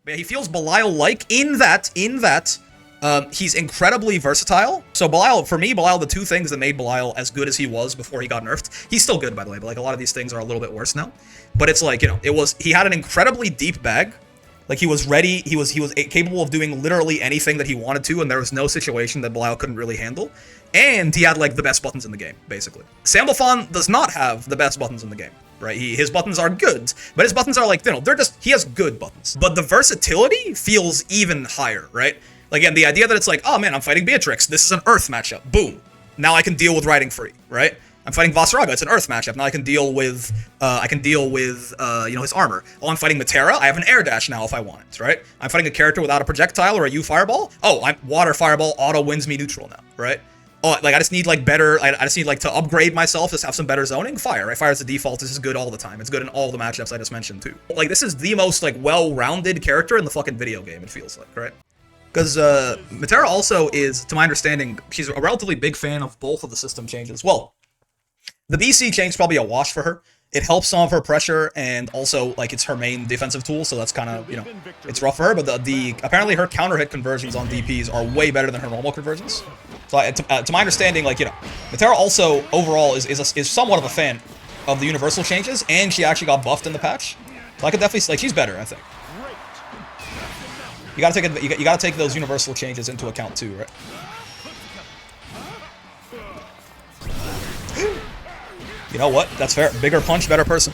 But he feels Belial-like in that he's incredibly versatile. So Belial, for me, Belial, the two things that made Belial as good as he was before he got nerfed, he's still good, by the way, but like a lot of these things are a little bit worse now. But it's like, you know, he had an incredibly deep bag. Like, he was ready, he was capable of doing literally anything that he wanted to, and there was no situation that Belial couldn't really handle. And he had, like, the best buttons in the game, basically. Sandalphon does not have the best buttons in the game, right? His buttons are good, but his buttons are, like, you know, he has good buttons. But the versatility feels even higher, right? Like, again, the idea that it's like, oh, man, I'm fighting Beatrix. This is an Earth matchup. Boom. Now I can deal with riding free, right? I'm fighting Vasaraga. It's an Earth matchup. Now I can deal with, you know, his armor. Oh, I'm fighting Matera. I have an air dash now if I want it, right? I'm fighting a character without a projectile or a U fireball. Oh, I'm water fireball auto wins me neutral now, right? Oh, like I just need like better. I just need like to upgrade myself. Just have some better zoning. Fire, right? Fire is the default. This is good all the time. It's good in all the matchups I just mentioned too. Like, this is the most like well-rounded character in the fucking video game. It feels like, right? Because Matera also is, to my understanding, she's a relatively big fan of both of the system changes. Well, the BC change is probably a wash for her. It helps some of her pressure, and also, like, it's her main defensive tool, so that's kind of, you know, it's rough for her, but apparently her counter hit conversions on DPs are way better than her normal conversions. So, to my understanding, like, you know, Matera also, overall, is somewhat of a fan of the universal changes, and she actually got buffed in the patch. So I could definitely, like, she's better, I think. You gotta take those universal changes into account, too, right? You know what? That's fair. Bigger punch, better person.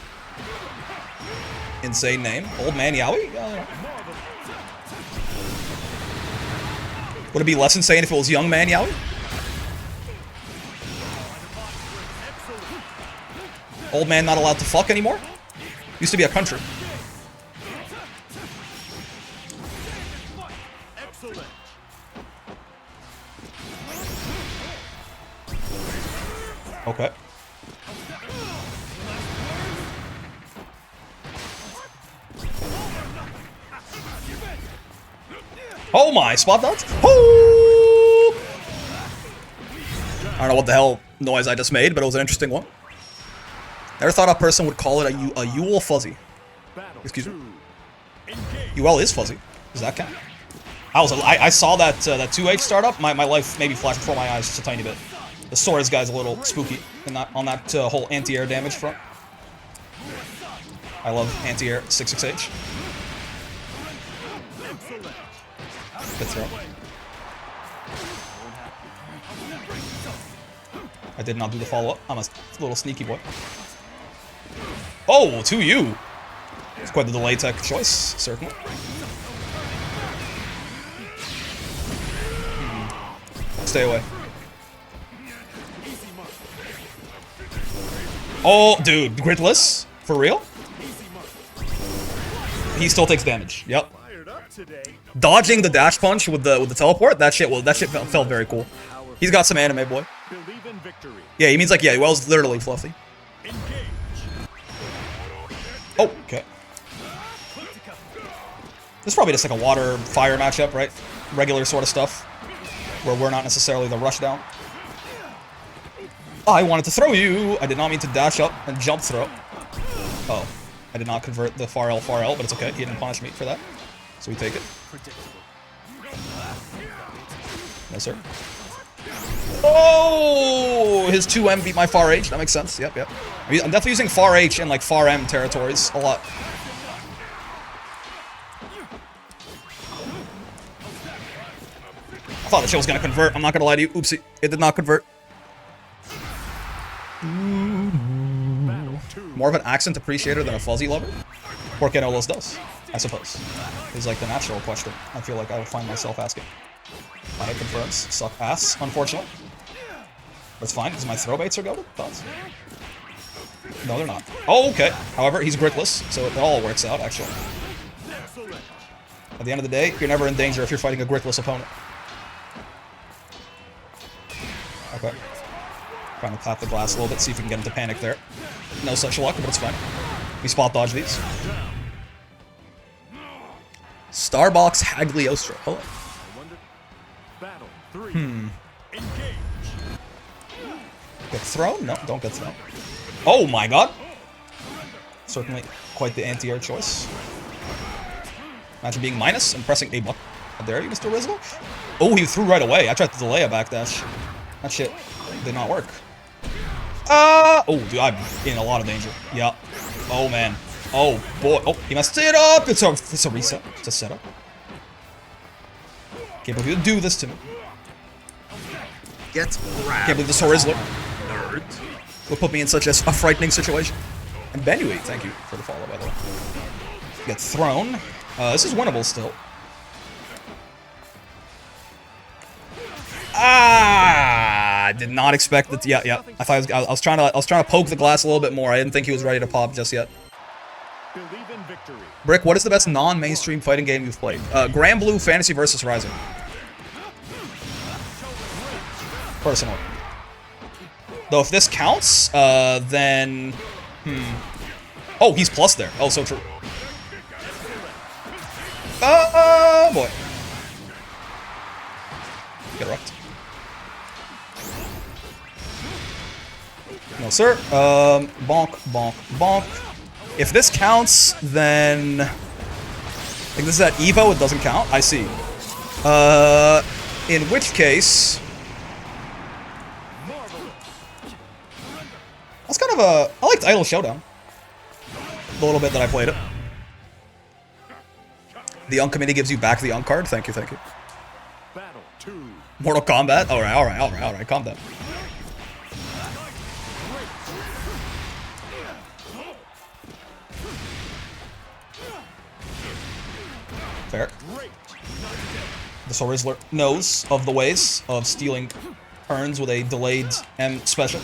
Insane name. Old Man Yowie? Would it be less insane if it was Young Man Yowie? Old man not allowed to fuck anymore? Used to be a country. Okay. Oh my, spot dodge? Oh! I don't know what the hell noise I just made, but it was an interesting one. Never thought a person would call it a Yule fuzzy. Excuse me. UL is fuzzy. Does that count? I saw that 2H startup. My life maybe flashed before my eyes just a tiny bit. The Swords guy's a little spooky on that whole anti-air damage front. I love anti-air 66H. Good throw. I did not do the follow-up. I'm a little sneaky boy. Oh, 2U! It's quite the delay tech choice, certainly. Stay away. Oh, dude, gritless? For real? He still takes damage. Yep. Dodging the dash punch with the teleport, that shit felt very cool. He's got some anime, boy. Yeah, he means like, yeah, Well's literally fluffy. Oh, okay. This is probably just like a water-fire matchup, right? Regular sort of stuff. Where we're not necessarily the rush down. I wanted to throw you! I did not mean to dash up and jump throw. Oh. I did not convert the far L, but it's okay. He didn't punish me for that. So we take it. No, sir. Oh! His 2M beat my far H. That makes sense. Yep, yep. I'm definitely using far H and like far M territories a lot. I thought the shit was gonna convert. I'm not gonna lie to you. Oopsie. It did not convert. More of an accent appreciator than a fuzzy lover? Por qué no los dos? I suppose. Is like the natural question I feel like I would find myself asking. My hit confirms. Suck ass, unfortunately. But it's fine, because my throw baits are goated? Thoughts? No, they're not. Oh, okay. However, he's gritless, so it all works out, actually. At the end of the day, you're never in danger if you're fighting a gritless opponent. Okay. Trying to tap the glass a little bit, see if we can get into panic there. No such luck, but it's fine. We spot dodge these. Starbox Hagliostro. Hello. Get thrown? No, don't get thrown. Oh my god! Certainly quite the anti-air choice. Imagine being minus and pressing a button. How dare you, Mr. Rizzo? Oh, he threw right away. I tried to delay a backdash. That shit did not work. Oh, dude, I'm in a lot of danger. Yeah. Oh, man. Oh, boy. Oh, he messed it up. It's a reset. It's a setup. Can't believe you do this to me. Get grabbed. Can't believe the Sorizzler Nerd. will put me in such a frightening situation. And Benui, thank you for the follow, by the way. Get thrown. This is winnable still. I did not expect it. Yeah. I thought I was trying to poke the glass a little bit more. I didn't think he was ready to pop just yet. Believe in victory. Brick, what is the best non-mainstream fighting game you've played? Grand Blue Fantasy vs. Rising. Personally. Though if this counts, then... Oh, he's plus there. Oh, so true. Oh, boy. Get wrecked. No, sir. Bonk, bonk, bonk. If this counts, then... I think this is at Evo, it doesn't count. I see. In which case... That's kind of a... I liked Idle Showdown. The little bit that I played it. The Unk committee gives you back the Unk card. Thank you, thank you. Battle 2. Mortal Kombat? Alright, calm down. Fair. The Sorizzler knows of the ways of stealing turns with a delayed M special.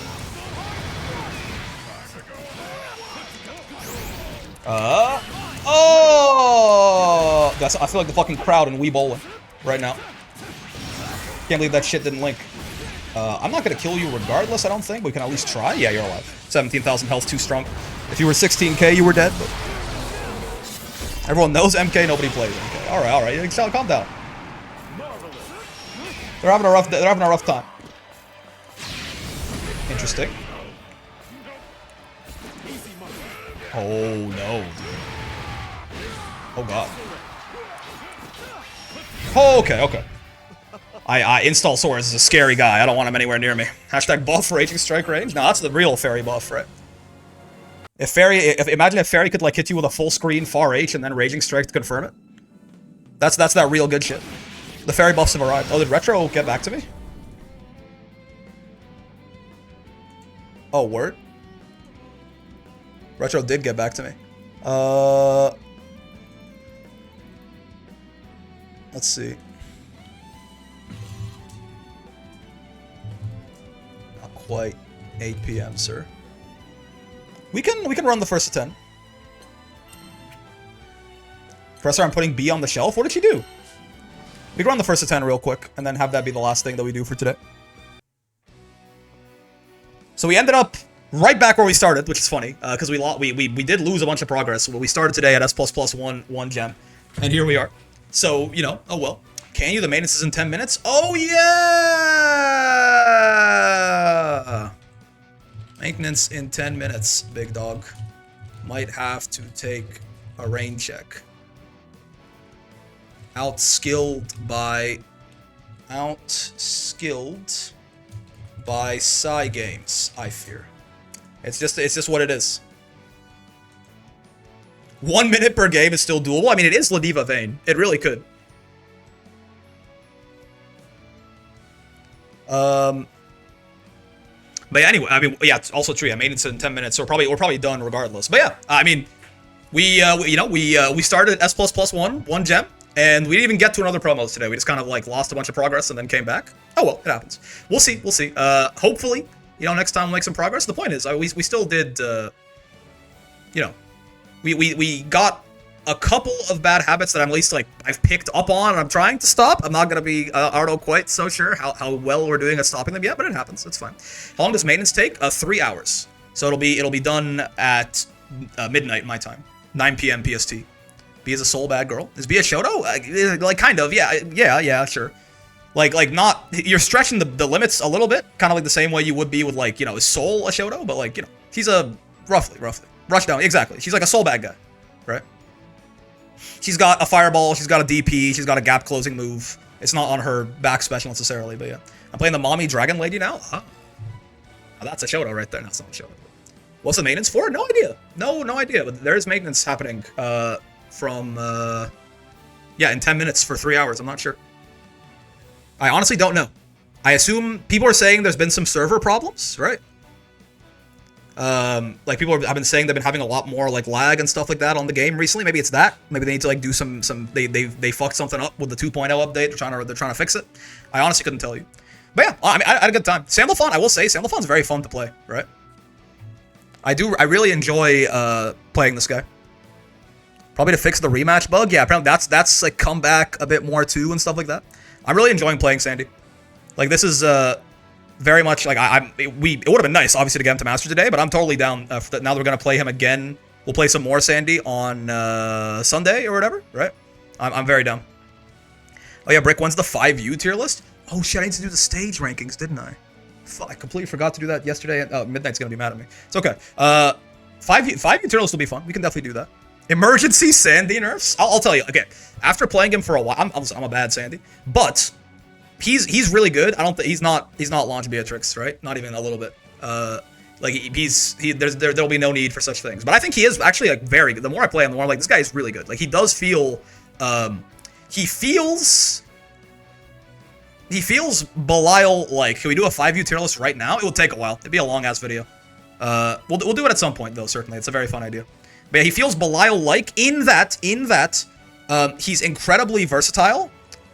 Oh! That's, I feel like the fucking crowd in Wii Bowling right now. Can't believe that shit didn't link. I'm not gonna kill you regardless, I don't think. We can at least try. Yeah, you're alive. 17,000 health, too strong. If you were 16k, you were dead, but... Everyone knows MK, nobody plays MK. Alright. Calm down. They're having a rough time. Interesting. Oh no. Oh god. Oh, okay. I install Swords is a scary guy. I don't want him anywhere near me. Hashtag buff Raging Strike range. No, that's the real fairy buff, right? Imagine if Fairy could like hit you with a full screen far H and then Raging Strike to confirm it. That's that real good shit. The fairy buffs have arrived. Oh, did Retro get back to me? Oh, word? Retro did get back to me. Let's see. Not quite 8 p.m., sir. We can run the first of 10. Professor, I'm putting B on the shelf. What did she do? We can run the first of 10 real quick, and then have that be the last thing that we do for today. So we ended up right back where we started, which is funny, because we did lose a bunch of progress. We started today at S++ 1 gem, and here we are. So, you know, oh well. Can you? The maintenance is in 10 minutes? Oh yeah! Maintenance in 10 minutes, big dog. Might have to take a rain check. Outskilled by Psy Games, I fear. It's just what it is. 1 minute per game is still doable. I mean, it is Ladiva Vayne. It really could. But yeah, anyway, I mean, yeah, it's also true. I made it in 10 minutes, so we're probably done regardless. But yeah, I mean, we started at S++ 1 gem, and we didn't even get to another promos today. We just kind of like lost a bunch of progress and then came back. Oh well, it happens. We'll see. Hopefully, you know, next time we'll make some progress. The point is, we still did, you know, we got a couple of bad habits that I'm at least like I've picked up on and I'm trying to stop. I'm not gonna be quite so sure how well we're doing at stopping them yet, but it happens. It's fine. How long does maintenance take? 3 hours. So it'll be done at midnight my time, 9 p.m. PST. B is a soul bad girl. Is B a Shoto? Like kind of. Yeah, sure. Like not. You're stretching the limits a little bit, kind of like the same way you would be with like, you know, is Soul a Shoto? But like, you know, she's a roughly rush down exactly. She's like a soul bad guy, right? She's got a fireball, she's got a DP, she's got a gap closing move. It's not on her back special necessarily, but yeah. I'm playing the mommy dragon lady now. Oh, that's a Shoto right there. No, it's not a Shoto. What's the maintenance for? No idea. No idea. But there is maintenance happening from yeah, in 10 minutes for 3 hours. I'm not sure. I honestly don't know. I assume people are saying there's been some server problems, right? Like people have been saying they've been having a lot more like lag and stuff like that on the game recently. Maybe it's that. Maybe they need to like do some they fucked something up with the 2.0 update. They're trying to fix it. I honestly couldn't tell you. But yeah, I mean, I had a good time. Sandalphon, I will say, Sandalphon's very fun to play, right? I really enjoy playing this guy. Probably to fix the rematch bug. Yeah, apparently that's like come back a bit more too and stuff like that. I'm really enjoying playing Sandy. Like this is very much like it would have been nice obviously to get him to Master today, but I'm totally down now that we're gonna play him again. We'll play some more Sandy on Sunday or whatever, right? I'm very down. Oh yeah, Brick, when's the 5U tier list? Oh shit, I need to do the stage rankings, didn't I? Fuck, I completely forgot to do that yesterday. And Midnight's gonna be mad at me. It's okay. 5U tier list will be fun. We can definitely do that. Emergency Sandy nerfs. I'll tell you. Okay, after playing him for a while, I'm a bad Sandy, but he's really good. I don't think he's not launch Beatrix, right? Not even a little bit. Like there'll be no need for such things. But I think he is actually like very good. The more I play him, the more I'm like, this guy is really good. Like he does feel, he feels Belial-like. Can we do a 5U tier list right now? It will take a while. It'd be a long ass video. We'll do it at some point though. Certainly, it's a very fun idea. But yeah, he feels Belial-like in that he's incredibly versatile.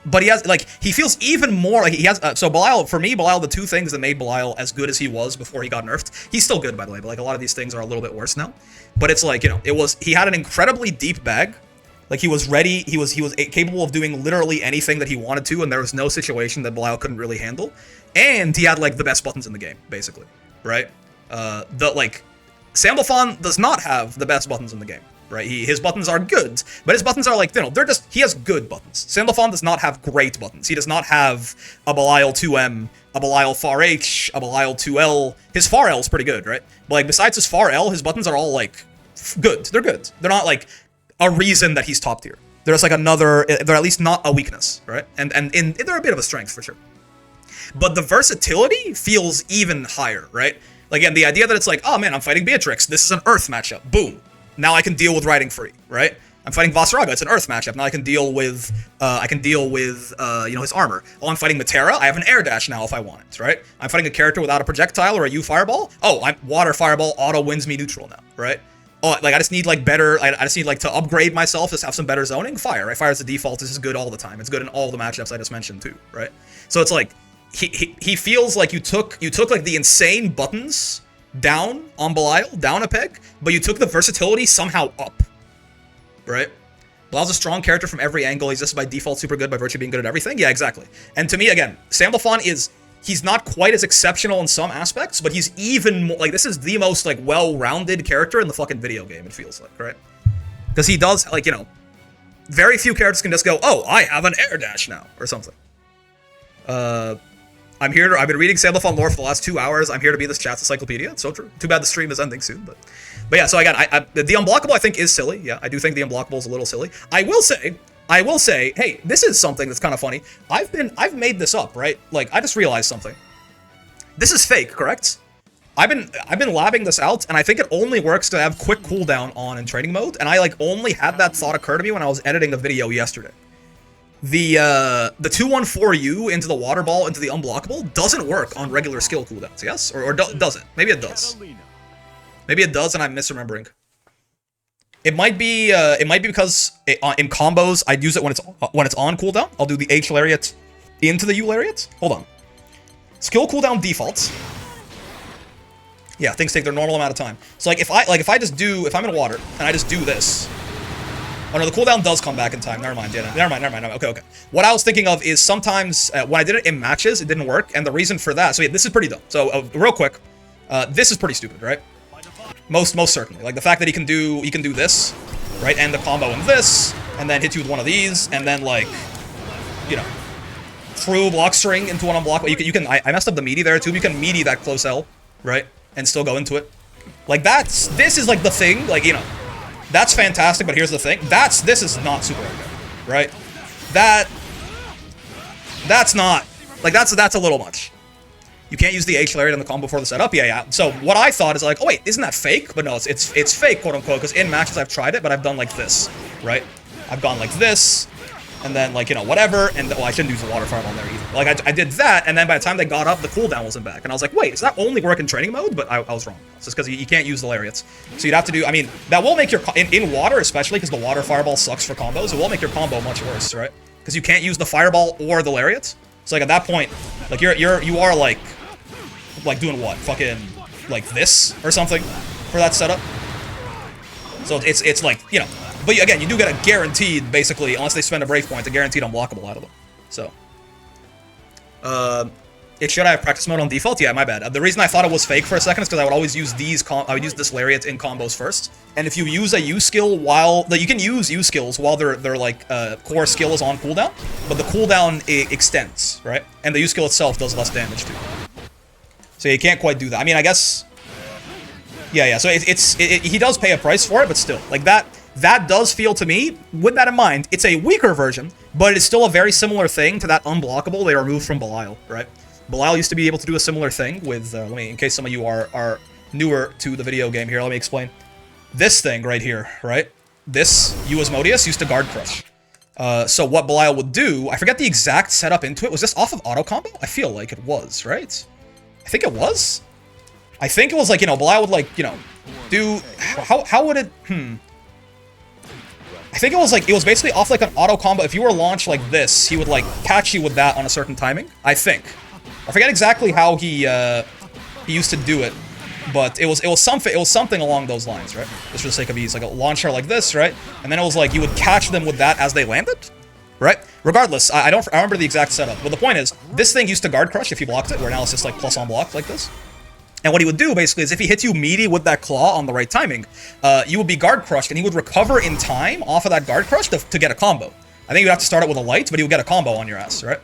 But he feels even more like he has. So Belial, for me, Belial, the two things that made Belial as good as he was before he got nerfed. He's still good, by the way, but like a lot of these things are a little bit worse now. But it's like, you know, he had an incredibly deep bag. Like he was ready. He was capable of doing literally anything that he wanted to, and there was no situation that Belial couldn't really handle. And he had like the best buttons in the game, basically, right? Sandalphon does not have the best buttons in the game. Right, his buttons are good, but his buttons are like, you know, he has good buttons. Sandalphon does not have great buttons. He does not have a Belial 2M, a Belial far H, a Belial 2L. His far L is pretty good, right? But like besides his far L, his buttons are all like good. They're good. They're not like a reason that he's top tier. They're just like they're at least not a weakness, right? And they're a bit of a strength for sure. But the versatility feels even higher, right? Like again, the idea that it's like, oh man, I'm fighting Beatrix. This is an Earth matchup. Boom. Now I can deal with riding free, right? I'm fighting Vasaraga. It's an Earth matchup. Now I can deal with, you know, his armor. Oh, I'm fighting Matera. I have an air dash now if I want it, right? I'm fighting a character without a projectile or a U fireball. Oh, I'm water fireball auto wins me neutral now, right? Oh, like I just need like better. I just need like to upgrade myself. Just have some better zoning. Fire, right? Fire is the default. This is good all the time. It's good in all the matchups I just mentioned too, right? So it's like he feels like you took like the insane buttons down on Belial, down a peg, but you took the versatility somehow up, right? Belial's a strong character from every angle. He's just by default super good by virtue of being good at everything. Yeah, exactly. And to me, again, Sandalphon he's not quite as exceptional in some aspects, but he's even more, like, this is the most, like, well-rounded character in the fucking video game, it feels like, right? Because he does, like, you know, very few characters can just go, oh, I have an air dash now, or something. I've been reading Sandalphon lore for the last 2 hours. I'm here to be this chat's encyclopedia. It's so true. Too bad the stream is ending soon, but yeah. So again, the Unblockable I think is silly. Yeah, I do think the Unblockable is a little silly. I will say, hey, this is something that's kind of funny. I've made this up, right? Like I just realized something. This is fake, correct? I've been labbing this out, and I think it only works to have quick cooldown on in training mode, and I like only had that thought occur to me when I was editing a video yesterday. The 214U into the water ball into the Unblockable doesn't work on regular skill cooldowns, yes? Or does it? Maybe it does. Maybe it does, and I'm misremembering. It might be because in combos I'd use it when it's on cooldown. I'll do the H lariat into the U lariat. Hold on. Skill cooldown defaults. Yeah, things take their normal amount of time. So if I'm in water and I just do this. Oh no, the cooldown does come back in time. Never mind. Yeah, never mind. Okay. What I was thinking of is sometimes when I did it in matches, it didn't work, and the reason for that. So yeah, this is pretty dumb. So real quick, this is pretty stupid, right? Most certainly. Like the fact that he can do this, right, and the combo in this, and then hit you with one of these, and then like, you know, through block string into one unblockable. You can. I messed up the meaty there too. You can meaty that close L, right, and still go into it. Like this is like the thing. Like, you know. That's fantastic, but here's the thing. This is not super okay, right? That's not, like, that's a little much. You can't use the H lariat in the combo before the setup? Yeah. So what I thought is like, oh wait, isn't that fake? But no, it's fake, quote unquote, because in matches I've tried it, but I've done like this, right? I've gone like this, and then like, you know, whatever, and well, I shouldn't use the water farm on there either. Like I did that, and then by the time they got up, the cooldown wasn't back. And I was like, wait, does that only work in training mode? But I was wrong. It's just because you can't use the lariats. So you'd have to do, I mean, that will make your, in water especially, because the water fireball sucks for combos, it will make your combo much worse, right? Because you can't use the fireball or the lariats. So like at that point, like you are like doing what? Fucking like this or something for that setup. So it's like, you know, but again, you do get a guaranteed, basically, unless they spend a brave point, a guaranteed unblockable out of them. So it should have practice mode on default. Yeah, my bad. The reason I thought it was fake for a second is because I would always use I would use this lariat in combos first. And if you use a U skill while you can use U skills while they're like core skill is on cooldown, but the cooldown extends, right? And the U skill itself does less damage too. So you can't quite do that. I mean, I guess, yeah. So he does pay a price for it, but still, like that does feel to me, with that in mind, it's a weaker version, but it's still a very similar thing to that unblockable they removed from Belial, right? Belial used to be able to do a similar thing with, let me, in case some of you are newer to the video game here, let me explain. This thing right here, right? This, you Asmodeus, used to guard crush. So what Belial would do, I forget the exact setup into it, was this off of auto combo? I feel like it was, right? I think it was. I think it was like, you know, Belial would like, you know, do, how would it, I think it was like, it was basically off like an auto combo. If you were launched like this, he would like catch you with that on a certain timing, I think. I forget exactly how he used to do it, but it was something along those lines, right? Just for the sake of ease, like a launcher like this, right? And then it was like you would catch them with that as they landed, right? Regardless, I remember the exact setup, but the point is, this thing used to guard crush if you blocked it, where now it's just like plus on block like this. And what he would do, basically, is if he hits you meaty with that claw on the right timing, you would be guard crushed, and he would recover in time off of that guard crush to get a combo. I think you'd have to start it with a light, but he would get a combo on your ass, right?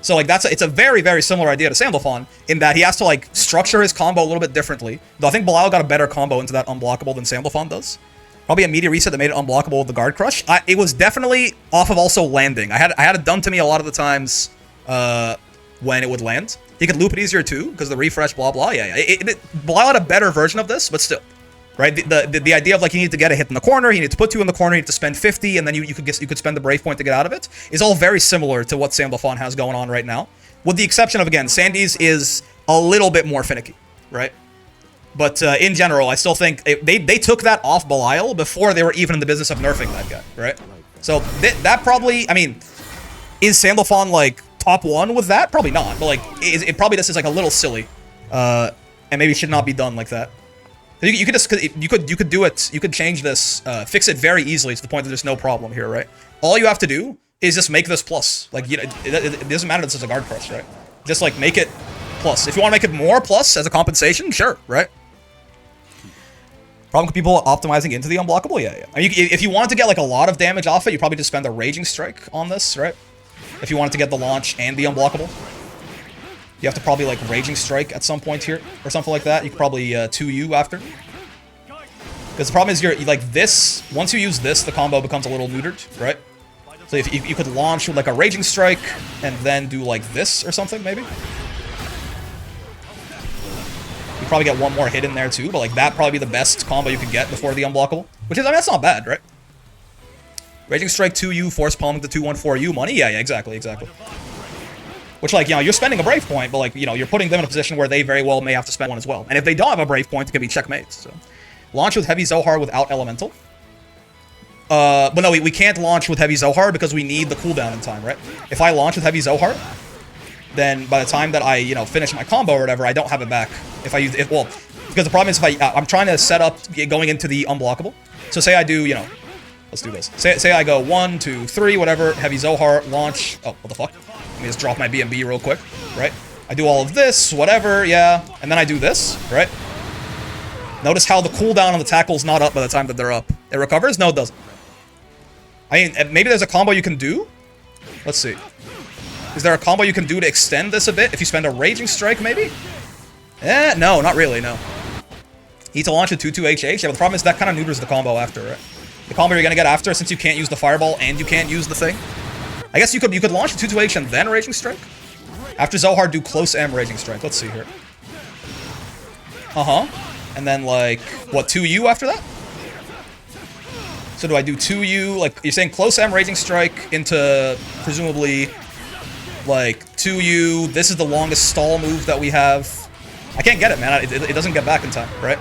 So, like, it's a very, very similar idea to Sandalphon, in that he has to, like, structure his combo a little bit differently. Though I think Belial got a better combo into that unblockable than Sandalphon does. Probably a media reset that made it unblockable with the guard crush. It was definitely off of also landing. I had it done to me a lot of the times when it would land. He could loop it easier too, because the refresh, blah, blah. Yeah. Belial had a better version of this, but still. Right? The idea of, like, you need to get a hit in the corner, you need to put 2 in the corner, you need to spend 50, and then you could spend the brave point to get out of it, is all very similar to what Sandalphon has going on right now. With the exception of, again, Sandy's is a little bit more finicky, right? But in general, I still think they took that off Belial before they were even in the business of nerfing that guy, right? So that probably, I mean, is Sandalphon, like, top 1 with that? Probably not, but, like, it probably just is, like, a little silly, and maybe should not be done like that. You could just, you could do it, you could change this, fix it very easily to the point that there's no problem here, right? All you have to do is just make this plus. Like, you know, it doesn't matter that it's a guard crush, right? Just, like, make it plus. If you want to make it more plus as a compensation, sure, right? Problem with people optimizing into the unblockable? Yeah. I mean, if you wanted to get, like, a lot of damage off it, you probably just spend a Raging Strike on this, right? If you wanted to get the launch and the unblockable. You have to probably, like, Raging Strike at some point here, or something like that. You could probably 2U after. Because the problem is, you're, like, this, once you use this, the combo becomes a little neutered, right? So if you could launch with, like, a Raging Strike, and then do, like, this or something, maybe? You probably get one more hit in there, too, but, like, that'd probably be the best combo you could get before the unblockable. Which is, I mean, that's not bad, right? Raging Strike 2U, Force Palming the 2-1-4U money? Yeah, exactly. Which, like, you know, you're spending a Brave Point, but, like, you know, you're putting them in a position where they very well may have to spend one as well. And if they don't have a Brave Point, it can be checkmate, so. Launch with Heavy Zohar without Elemental. But no, we can't launch with Heavy Zohar because we need the cooldown in time, right? If I launch with Heavy Zohar, then by the time that I, you know, finish my combo or whatever, I don't have it back. If I use it, well, because the problem is if I'm trying to set up going into the unblockable. So say I do, you know, let's do this. Say I go 1, 2, 3, whatever, Heavy Zohar, launch. Oh, what the fuck? Let me just drop my BMB real quick, right? I do all of this, whatever, yeah. And then I do this, right? Notice how the cooldown on the tackle's not up by the time that they're up. It recovers? No, it doesn't. I mean, maybe there's a combo you can do? Let's see. Is there a combo you can do to extend this a bit? If you spend a Raging Strike, maybe? No, not really, no. You need to launch a 2-2 HH. Yeah, but the problem is that kind of neuters the combo after, right? The combo you're gonna get after, since you can't use the fireball and you can't use the thing. I guess you could launch 2-2H and then Raging Strike. After Zohar, do close M Raging Strike. Let's see here. And then like what, 2U after that? So do I do 2U? Like you're saying close M Raging Strike into presumably like 2U. This is the longest stall move that we have. I can't get it, man. It doesn't get back in time, right?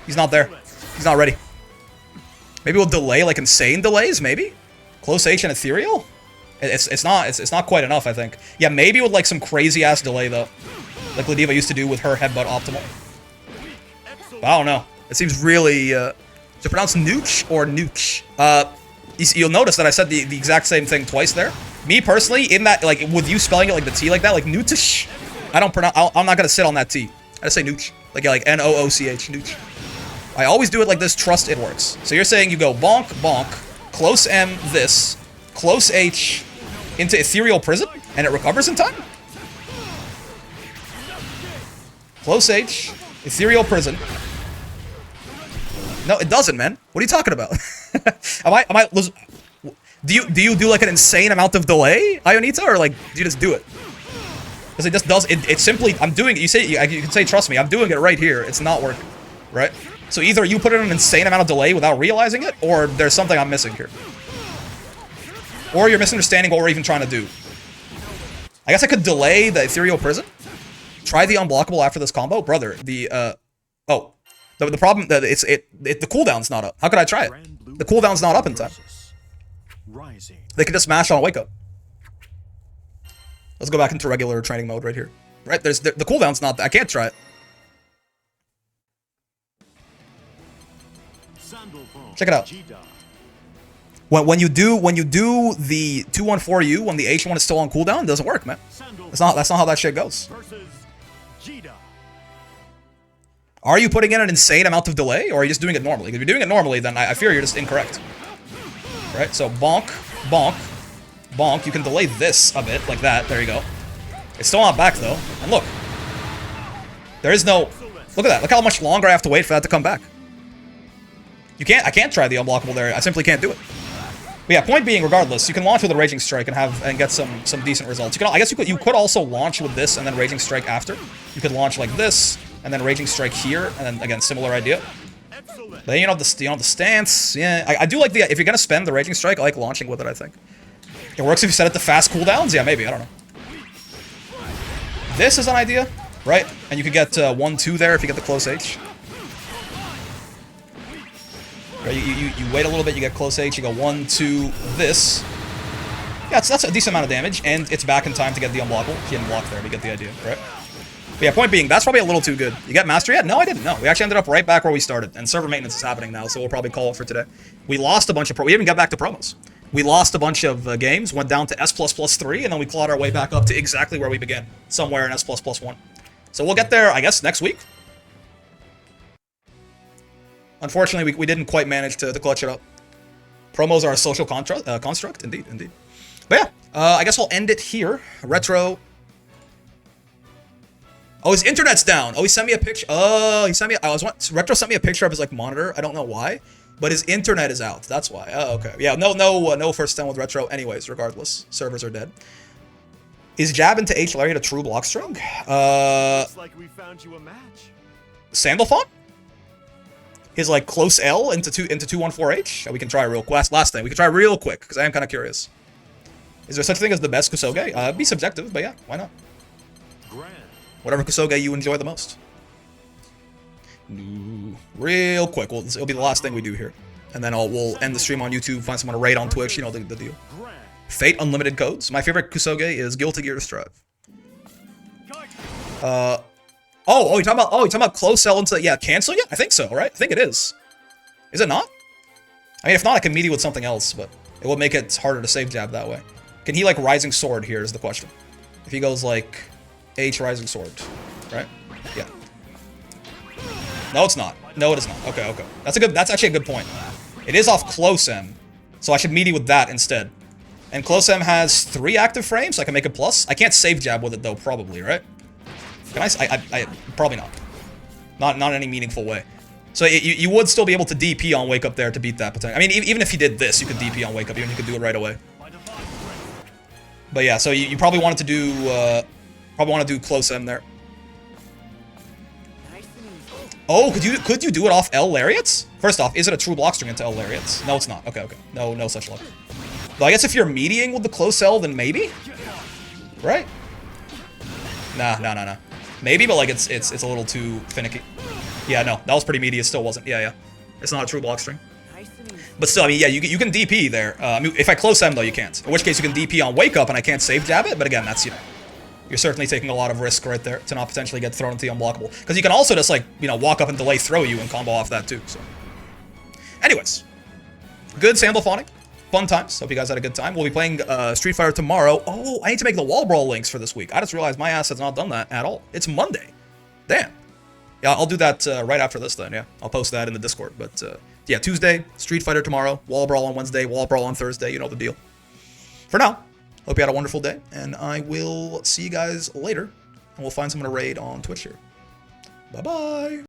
He's not there. He's not ready. Maybe we'll delay, like insane delays, maybe? Close H and Ethereal? It's not quite enough, I think. Yeah, maybe with like some crazy ass delay though. Like Ladiva used to do with her headbutt optimal. But I don't know. It seems really to pronounce nooch or nooch. You'll notice that I said the exact same thing twice there. Me personally, in that, like with you spelling it like the T like that, like nootish, I'm not gonna sit on that T. I just say nooch. Like N-O-O-C-H, nooch. I always do it like this, trust it works. So you're saying you go bonk, bonk, close M this, close H into Ethereal Prison, and it recovers in time? Close H, Ethereal Prison. No, it doesn't, man. What are you talking about? Do you do like an insane amount of delay, Ionita, or like do you just do it? Because it just does, it simply, I'm doing it, you can say trust me, I'm doing it right here, it's not working, right? So either you put in an insane amount of delay without realizing it, or there's something I'm missing here. Or you're misunderstanding what we're even trying to do. I guess I could delay the Ethereal Prison. Try the Unblockable after this combo. Brother, the problem, that the cooldown's not up. How could I try it? The cooldown's not up in time. They can just smash on Wake Up. Let's go back into regular training mode right here. Right, the cooldown's not, I can't try it. Check it out. When you do the 2-1-4U when the H1 is still on cooldown, it doesn't work, man. That's not how that shit goes. Are you putting in an insane amount of delay, or are you just doing it normally? If you're doing it normally, then I fear you're just incorrect. Right? So bonk, bonk, bonk. You can delay this a bit, like that. There you go. It's still not back though. And look, there is no. Look at that. Look how much longer I have to wait for that to come back. I can't try the Unblockable there. I simply can't do it. But yeah, point being, regardless, you can launch with a Raging Strike and get some decent results. I guess you could also launch with this and then Raging Strike after. You could launch like this and then Raging Strike here, and then again similar idea. But then you know the stance. Yeah, I do like the, if you're gonna spend the Raging Strike, I like launching with it. I think it works if you set it to fast cooldowns. Yeah, maybe, I don't know. This is an idea, right? And you could get 1-2 there if you get the close H. Right, you wait a little bit, you get close H, you go 1-2 this. Yeah, that's a decent amount of damage, and it's back in time to get the Unblockable. He didn't block there, we get the idea, right? But yeah, point being, that's probably a little too good. You get Mastery yet? No, I didn't. No, we actually ended up right back where we started, and server maintenance is happening now, so we'll probably call it for today. We lost a bunch of we didn't even get back to promos. We lost a bunch of games, went down to S++3, and then we clawed our way back up to exactly where we began, somewhere in S++1. So we'll get there, I guess, next week. Unfortunately, we didn't quite manage to clutch it up. Promos are a social construct, indeed. But yeah, I guess I'll end it here. Retro. Oh, his internet's down. Oh, he sent me a picture. Oh, he sent me. Retro sent me a picture of his like monitor. I don't know why, but his internet is out. That's why. Oh, okay. Yeah, no first 10 with Retro. Anyways, regardless, servers are dead. Is jab into H Lariat a true block string? Looks like we found you a match. Sandalphon? His like close L into 2-1-4H? We can try real quick. Last thing, we can try real quick because I am kind of curious. Is there such a thing as the best Kusoge? It'd be subjective, but yeah, why not? Whatever Kusoge you enjoy the most. Real quick, it'll be the last thing we do here, and then we'll end the stream on YouTube. Find someone to raid on Twitch. You know the deal. Fate Unlimited codes. My favorite Kusoge is Guilty Gear Strive. Oh, you're talking about close L into, yeah, canceling it? I think so, right? I think it is. Is it not? I mean, if not, I can meet you with something else, but it will make it harder to save jab that way. Can he, like, Rising Sword here is the question. If he goes, like, H Rising Sword, right? Yeah. No, it's not. No, it is not. Okay. That's actually a good point. It is off close M, so I should meet you with that instead. And close M has 3 active frames, so I can make a plus. I can't save jab with it, though, probably, right? Can I probably not. Not in any meaningful way. So you would still be able to DP on Wake Up there to beat that potential. I mean, even if you did this, you could DP on Wake Up. Even you could do it right away. But yeah, so you probably wanted to do close M there. Oh, could you do it off L Lariats? First off, is it a true block string into L Lariats? No, it's not. Okay. No such luck. Though I guess if you're mediating with the close L, then maybe? Right? Nah. Maybe, but like it's a little too finicky. Yeah, no, that was pretty meaty. It still wasn't. Yeah. It's not a true block string. But still, I mean, yeah, you can DP there. I mean, if I close M, though, you can't. In which case, you can DP on Wake Up, and I can't safe jab it. But again, that's, you're certainly taking a lot of risk right there to not potentially get thrown into the unblockable. Because you can also just, like, walk up and delay throw you and combo off that, too. So, anyways, good Sandalphoning. Fun times. Hope you guys had a good time. We'll be playing Street Fighter tomorrow. Oh, I need to make the wall brawl links for this week. I just realized my ass has not done that at all. It's Monday. Damn. Yeah, I'll do that right after this then, yeah. I'll post that in the Discord. But, yeah, Tuesday, Street Fighter tomorrow, wall brawl on Wednesday, wall brawl on Thursday. You know the deal. For now, hope you had a wonderful day, and I will see you guys later, and we'll find someone to raid on Twitch here. Bye-bye.